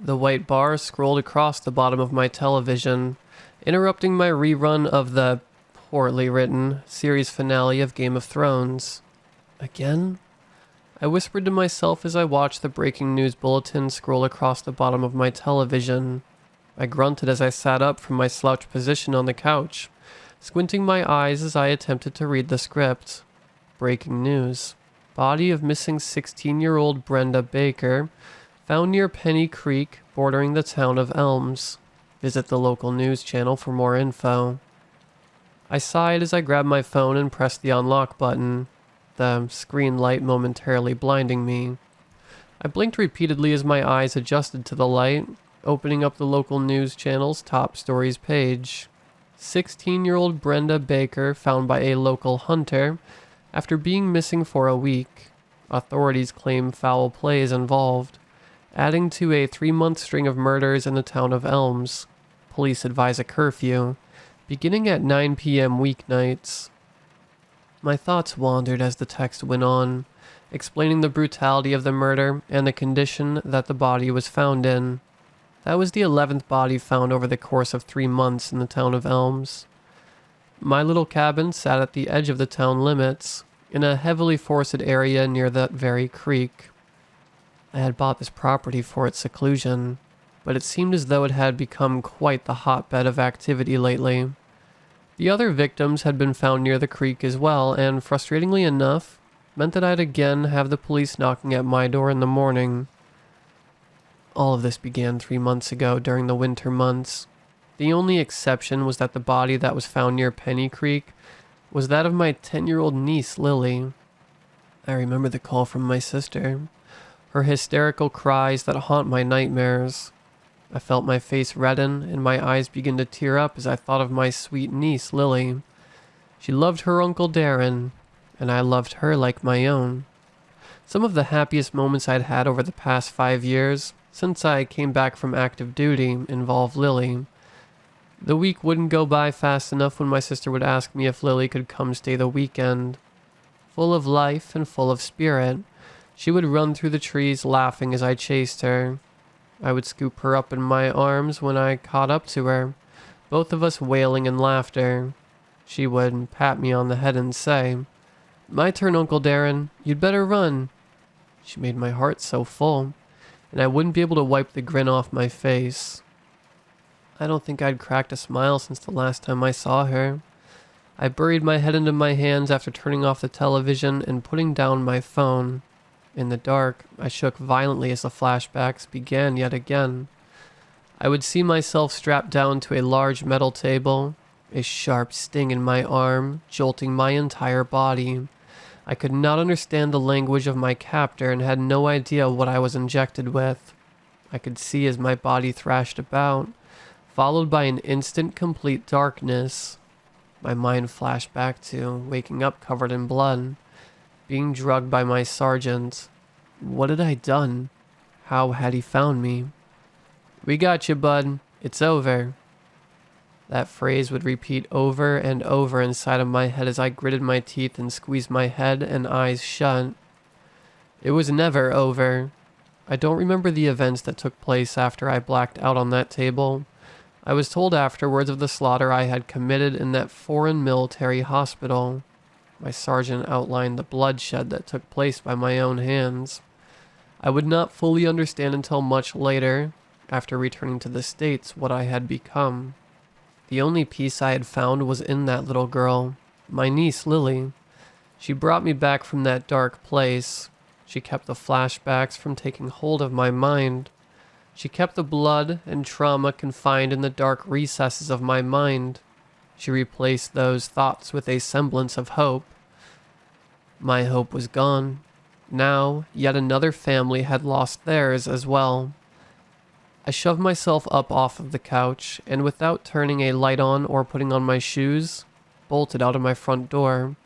The white bar scrolled across the bottom of my television, interrupting my rerun of the poorly written series finale of Game of Thrones. Again? I whispered to myself as I watched the breaking news bulletin scroll across the bottom of my television. I grunted as I sat up from my slouched position on the couch, squinting my eyes as I attempted to read the script. Breaking news. Body of missing 16-year-old Brenda Baker found near Penny Creek, bordering the town of Elms. Visit the local news channel for more info. I sighed as I grabbed my phone and pressed the unlock button, the screen light momentarily blinding me. I blinked repeatedly as my eyes adjusted to the light, opening up the local news channel's top stories page. 16-year-old Brenda Baker found by a local hunter after being missing for a week. Authorities claim foul play is involved, adding to a 3-month string of murders in the town of Elms. Police advise a curfew, beginning at 9 p.m. weeknights. My thoughts wandered as the text went on, explaining the brutality of the murder and the condition that the body was found in. That was the 11th body found over the course of 3 months in the town of Elms. My little cabin sat at the edge of the town limits, in a heavily forested area near that very creek. I had bought this property for its seclusion, but it seemed as though it had become quite the hotbed of activity lately. The other victims had been found near the creek as well, and frustratingly enough, meant that I'd again have the police knocking at my door in the morning. All of this began 3 months ago during the winter months. The only exception was that the body that was found near Penny Creek was that of my 10-year-old niece, Lily. I remember the call from my sister, her hysterical cries that haunt my nightmares. I felt my face redden and my eyes begin to tear up as I thought of my sweet niece, Lily. She loved her Uncle Darren, and I loved her like my own. Some of the happiest moments I'd had over the past 5 years, since I came back from active duty, involved Lily. The week wouldn't go by fast enough when my sister would ask me if Lily could come stay the weekend. Full of life and full of spirit, she would run through the trees laughing as I chased her. I would scoop her up in my arms when I caught up to her, both of us wailing in laughter. She would pat me on the head and say, "My turn, Uncle Darren. You'd better run." She made my heart so full, and I wouldn't be able to wipe the grin off my face. I don't think I'd cracked a smile since the last time I saw her. I buried my head into my hands after turning off the television and putting down my phone. In the dark, I shook violently as the flashbacks began yet again. I would see myself strapped down to a large metal table, a sharp sting in my arm, jolting my entire body. I could not understand the language of my captor and had no idea what I was injected with. I could see as my body thrashed about, followed by an instant complete darkness. My mind flashed back to waking up covered in blood, being drugged by my sergeant. What had I done? How had he found me? "We got you, bud. It's over." That phrase would repeat over and over inside of my head as I gritted my teeth and squeezed my head and eyes shut. It was never over. I don't remember the events that took place after I blacked out on that table. I was told afterwards of the slaughter I had committed in that foreign military hospital. My sergeant outlined the bloodshed that took place by my own hands. I would not fully understand until much later, after returning to the States, what I had become. The only peace I had found was in that little girl, my niece Lily. She brought me back from that dark place. She kept the flashbacks from taking hold of my mind. She kept the blood and trauma confined in the dark recesses of my mind. She replaced those thoughts with a semblance of hope. My hope was gone. Now, yet another family had lost theirs as well. I shoved myself up off of the couch, and without turning a light on or putting on my shoes, bolted out of my front door.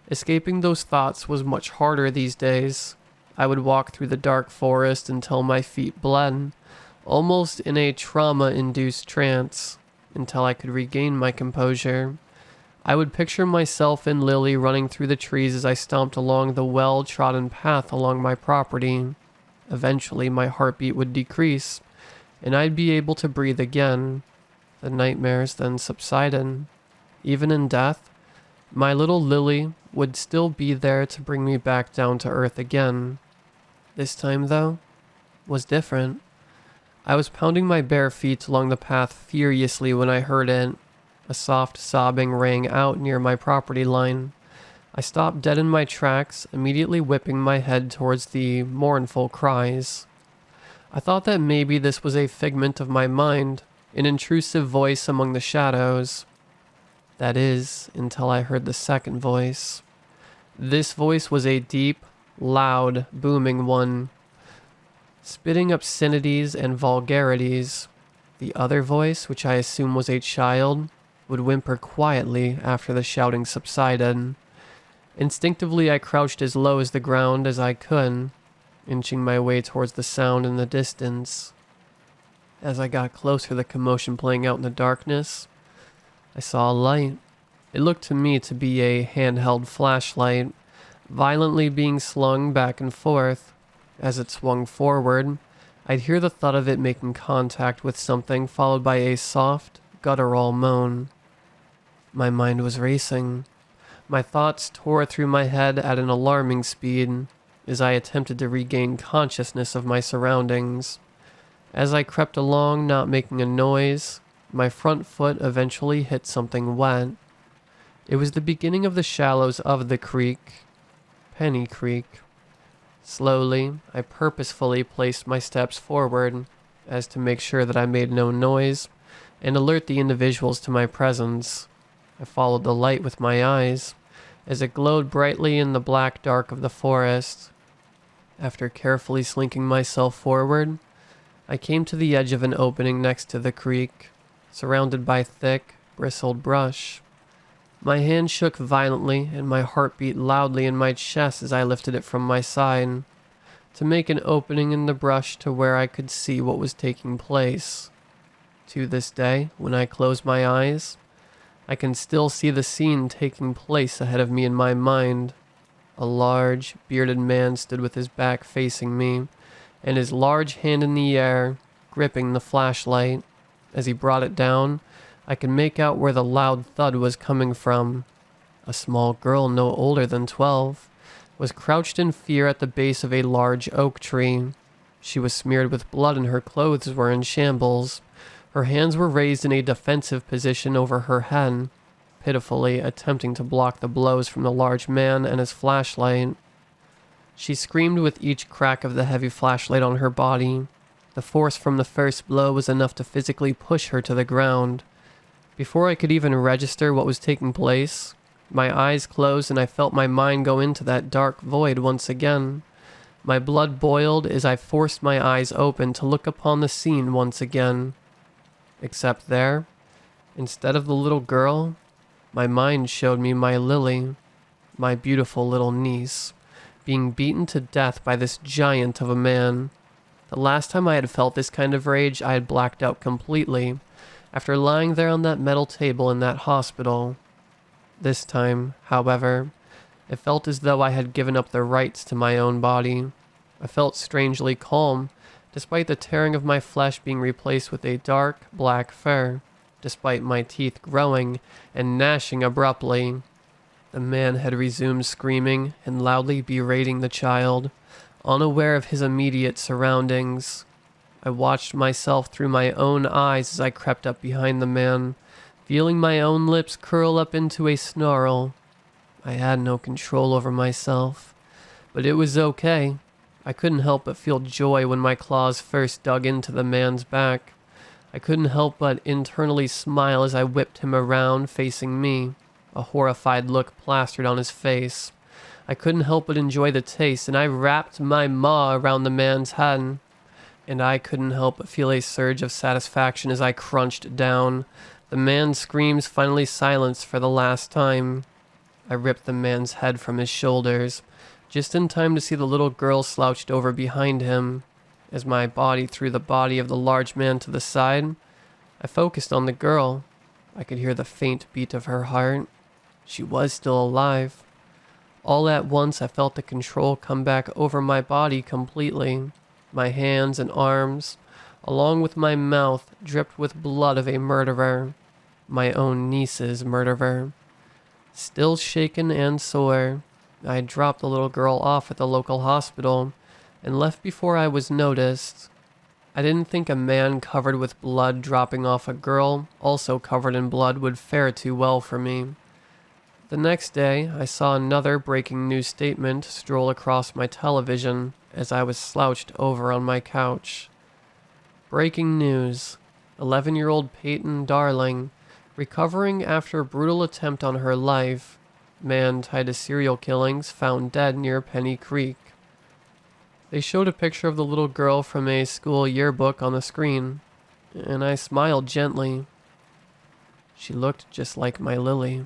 Escaping those thoughts was much harder these days. I would walk through the dark forest until my feet bled, almost in a trauma-induced trance, until I could regain my composure. I would picture myself and Lily running through the trees as I stomped along the well-trodden path along my property. Eventually, my heartbeat would decrease, and I'd be able to breathe again. The nightmares then subsided. Even in death, my little Lily would still be there to bring me back down to earth again. This time, though, was different. I was pounding my bare feet along the path furiously when I heard it. A soft sobbing rang out near my property line. I stopped dead in my tracks, immediately whipping my head towards the mournful cries. I thought that maybe this was a figment of my mind, an intrusive voice among the shadows. That is, until I heard the second voice. This voice was a deep, loud, booming one, spitting obscenities and vulgarities. The other voice, which I assume was a child, would whimper quietly after the shouting subsided. Instinctively, I crouched as low as the ground as I could, inching my way towards the sound in the distance. As I got closer, the commotion playing out in the darkness, I saw a light. It looked to me to be a handheld flashlight, violently being slung back and forth. As it swung forward, I'd hear the thud of it making contact with something, followed by a soft, guttural moan. My mind was racing. My thoughts tore through my head at an alarming speed as I attempted to regain consciousness of my surroundings. As I crept along, not making a noise, my front foot eventually hit something wet. It was the beginning of the shallows of the creek, Penny Creek. Slowly, I purposefully placed my steps forward, as to make sure that I made no noise and alert the individuals to my presence. I followed the light with my eyes, as it glowed brightly in the black dark of the forest. After carefully slinking myself forward, I came to the edge of an opening next to the creek, surrounded by thick, bristled brush. My hand shook violently, and my heart beat loudly in my chest as I lifted it from my side, to make an opening in the brush to where I could see what was taking place. To this day, when I close my eyes, I can still see the scene taking place ahead of me in my mind. A large, bearded man stood with his back facing me, and his large hand in the air, gripping the flashlight. As he brought it down, I could make out where the loud thud was coming from. A small girl no older than 12 was crouched in fear at the base of a large oak tree. She was smeared with blood and her clothes were in shambles. Her hands were raised in a defensive position over her head, pitifully attempting to block the blows from the large man and his flashlight. She screamed with each crack of the heavy flashlight on her body. The force from the first blow was enough to physically push her to the ground. Before I could even register what was taking place, my eyes closed and I felt my mind go into that dark void once again. My blood boiled as I forced my eyes open to look upon the scene once again. Except there, instead of the little girl, my mind showed me my Lily, my beautiful little niece, being beaten to death by this giant of a man. The last time I had felt this kind of rage, I had blacked out completely, after lying there on that metal table in that hospital. This time, however, it felt as though I had given up the rights to my own body. I felt strangely calm, despite the tearing of my flesh being replaced with a dark, black fur, despite my teeth growing and gnashing abruptly. The man had resumed screaming and loudly berating the child, unaware of his immediate surroundings. I watched myself through my own eyes as I crept up behind the man, feeling my own lips curl up into a snarl. I had no control over myself, but it was okay. I couldn't help but feel joy when my claws first dug into the man's back. I couldn't help but internally smile as I whipped him around, facing me, a horrified look plastered on his face. I couldn't help but enjoy the taste, and I wrapped my maw around the man's head. And I couldn't help but feel a surge of satisfaction as I crunched down. The man's screams finally silenced for the last time. I ripped the man's head from his shoulders, just in time to see the little girl slouched over behind him. As my body threw the body of the large man to the side, I focused on the girl. I could hear the faint beat of her heart. She was still alive. All at once, I felt the control come back over my body completely. My hands and arms, along with my mouth dripped with blood of a murderer, my own niece's murderer. Still shaken and sore, I dropped the little girl off at the local hospital and left before I was noticed. I didn't think a man covered with blood dropping off a girl, also covered in blood, would fare too well for me. The next day, I saw another breaking news statement stroll across my television as I was slouched over on my couch. Breaking news. 11-year-old Peyton Darling, recovering after brutal attempt on her life. Man tied to serial killings found dead near Penny Creek. They showed a picture of the little girl from a school yearbook on the screen, and I smiled gently. She looked just like my Lily.